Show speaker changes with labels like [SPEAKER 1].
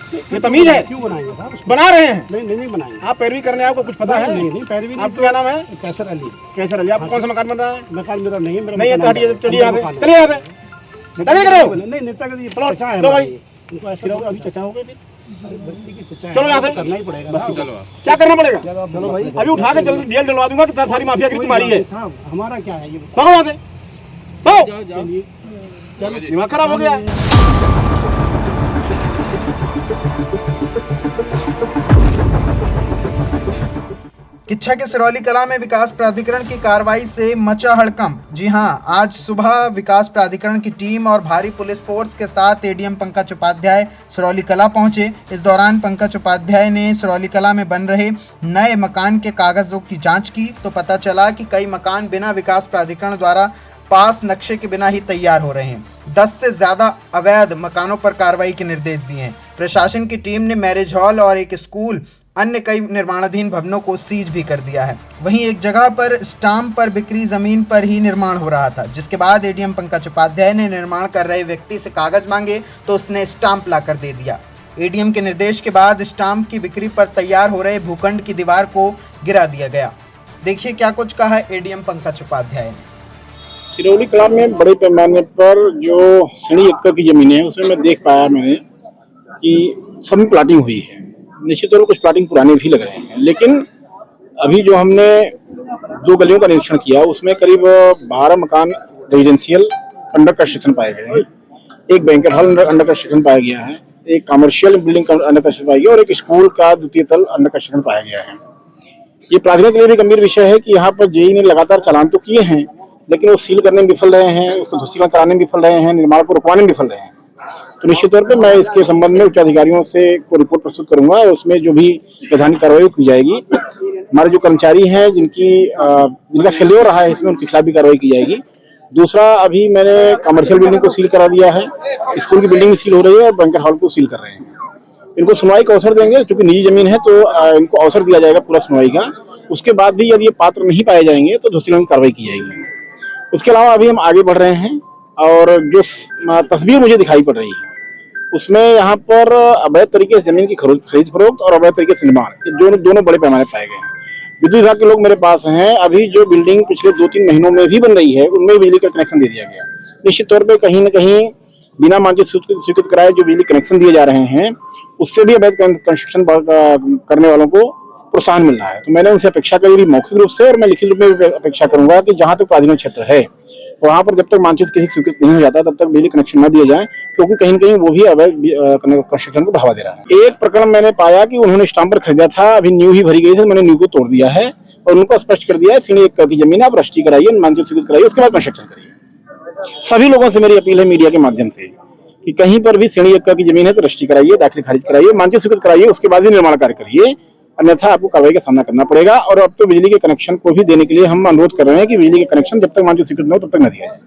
[SPEAKER 1] ये तमीज है?
[SPEAKER 2] क्यों बनाएंगे साहब?
[SPEAKER 1] बना रहे हैं?
[SPEAKER 2] नहीं बनाएंगे।
[SPEAKER 1] आप पैरवी करने आपको कुछ पता है?
[SPEAKER 2] नहीं पैरवी नहीं।
[SPEAKER 1] आपका क्या नाम है?
[SPEAKER 2] कैसर अली।
[SPEAKER 1] कैसर अली। आपका कौन सा मकान बन रहा है?
[SPEAKER 2] मकान मेरा नहीं है। मेरा
[SPEAKER 1] नहीं है तो हटिए, चलिए यहाँ से, चलिए यहाँ से।
[SPEAKER 2] नेतागिरी
[SPEAKER 1] कर रहे हो?
[SPEAKER 2] नहीं, नेतागिरी
[SPEAKER 1] चलो,
[SPEAKER 2] चचा है
[SPEAKER 1] चलो भाई।
[SPEAKER 2] हमारी। उनको ऐसा अभी चचा हो गए फिर बस्ती के चचा है।
[SPEAKER 1] चलो यहाँ से।
[SPEAKER 2] करना ही पड़ेगा।
[SPEAKER 1] क्या करना पड़ेगा?
[SPEAKER 2] चलो भाई,
[SPEAKER 1] अभी उठा के जल्दी जेल डलवा दूंगा कि सारी माफिया की तुम्हारी है।
[SPEAKER 2] हमारा क्या है ये?
[SPEAKER 1] भागो यहाँ से, भागो।
[SPEAKER 2] चलिए चलो,
[SPEAKER 1] दिमाग खराब हो गया।
[SPEAKER 3] किच्छा के सिरौली कला में विकास प्राधिकरण की कार्रवाई से मचा हड़कंप। जी हां, आज सुबह विकास प्राधिकरण की टीम और भारी पुलिस फोर्स के साथ एडीएम पंकज उपाध्याय सिरौली कला पहुंचे। इस दौरान पंकज उपाध्याय ने सिरौली कला में बन रहे नए मकान के कागजों की जांच की तो पता चला कि कई मकान बिना विकास प्राधिकरण द्वारा पास नक्शे के बिना ही तैयार हो रहे हैं। 10 से ज़्यादा अवैध मकानों पर कार्रवाई के निर्देश दिए हैं। प्रशासन की टीम ने मैरिज हॉल और एक स्कूल अन्य कई निर्माणाधीन भवनों को सीज भी कर दिया है। वहीं एक जगह पर स्टाम्प पर बिक्री जमीन पर ही निर्माण हो रहा था, जिसके बाद एडीएम पंकज उपाध्याय ने निर्माण कर रहे व्यक्ति से कागज मांगे तो उसने स्टाम्प लाकर दे दिया। एडीएम के निर्देश के बाद स्टाम्प की बिक्री पर तैयार हो रहे भूखंड की दीवार को गिरा दिया गया। देखिए क्या कुछ कहा है एडीएम पंकज उपाध्याय ने।
[SPEAKER 4] सिरौली कला में बड़े पैमाने पर जो 3.5 एकड़ की जमीन है उसमें मैं देख पाया मैंने कि सब में प्लाटिंग हुई है। निश्चित तौर पर कुछ प्लाटिंग पुराने भी लग रहे हैं, लेकिन अभी जो हमने 2 गलियों का निरीक्षण किया उसमें करीब 12 मकान रेजिडेंशियल अंडर कंस्ट्रक्शन पाए गए हैं, एक बैंकेट हॉल अंडर कंस्ट्रक्शन पाया गया है, एक कमर्शियल बिल्डिंग अंडर कंस्ट्रक्शन पाई गई और एक स्कूल का 2य तल अंडर कंस्ट्रक्शन पाया गया है। ये प्राधिकरण के लिए भी गंभीर विषय है कि यहाँ पर जेई ने लगातार चालान तो किए हैं, लेकिन वो सील करने में विफल रहे हैं, उसको ध्वस्तीकरण कराने में विफल रहे हैं, निर्माण को रुकवाने में विफल रहे हैं। तो निश्चित तौर पे मैं इसके संबंध में उच्च अधिकारियों से को रिपोर्ट प्रस्तुत करूंगा और उसमें जो भी वैधानिक कार्रवाई की जाएगी। हमारे जो कर्मचारी हैं जिनका फेल्योर रहा है इसमें उनके खिलाफ भी कार्रवाई की जाएगी। दूसरा, अभी मैंने कमर्शियल बिल्डिंग को सील करा दिया है, स्कूल की बिल्डिंग सील हो रही है और बैंकेट हॉल को सील कर रहे हैं। इनको सुनवाई का अवसर देंगे, क्योंकि निजी जमीन है तो इनको अवसर दिया जाएगा पूरा सुनवाई का। उसके बाद भी यदि ये पात्र नहीं पाए जाएंगे तो ध्वस्तीकरण की कार्रवाई की जाएगी। उसके अलावा अभी हम आगे बढ़ रहे हैं और जो तस्वीर मुझे दिखाई पड़ रही है उसमें यहाँ पर अवैध तरीके से जमीन की खरीद फरोख्त और अवैध तरीके से निर्माण, ये दोनों बड़े पैमाने पाए गए हैं। विद्युत विभाग के लोग मेरे पास हैं। अभी जो बिल्डिंग पिछले 2-3 महीनों में भी बन रही है उनमें बिजली का कनेक्शन दे दिया गया। निश्चित तौर पर कहीं न कहीं बिना मांगे स्वीकृत कराए जो बिजली कनेक्शन दिए जा रहे हैं उससे भी अवैध कंस्ट्रक्शन करने वालों को प्रोत्साहन मिल रहा है। तो मैंने उनसे अपेक्षा करी मौखिक रूप से और मैं लिखित रूप में अपेक्षा करूंगा कि जहां तक प्राधिकरण क्षेत्र है वहां पर जब तक मानचित्र किसी स्वीकृत नहीं हो जाता तब तक बिजली कनेक्शन न दिए जाए, क्योंकि कहीं न कहीं वो भी अवैध कंस्ट्रक्शन को बढ़ावा दे रहा है। एक प्रकरण मैंने पाया कि उन्होंने स्टाम्प पर खरीदा था, अभी न्यू ही भरी गई थी, मैंने न्यू को तोड़ दिया है और उनको स्पष्ट कर दिया है 3.5 एकड़ की जमीन आप रजिस्ट्री कराइए, मानचित्र स्वीकृत कराइए, उसके बाद कंस्ट्रक्शन करिए। सभी लोगों से मेरी अपील है मीडिया के माध्यम से कि कहीं पर भी 3.5 एकड़ की जमीन है तो रजिस्ट्री कराइए, दाखिल खारिज कराइए, मानचित्र स्वीकृत कराइए, उसके बाद भी निर्माण कार्य करिए, अन्यथा आपको कार्रवाई का सामना करना पड़ेगा। और अब तो बिजली के कनेक्शन को भी देने के लिए हम अनुरोध कर रहे हैं कि बिजली के कनेक्शन जब तक मानचित्र स्वीकृत न हो तब तक न दिया जाए।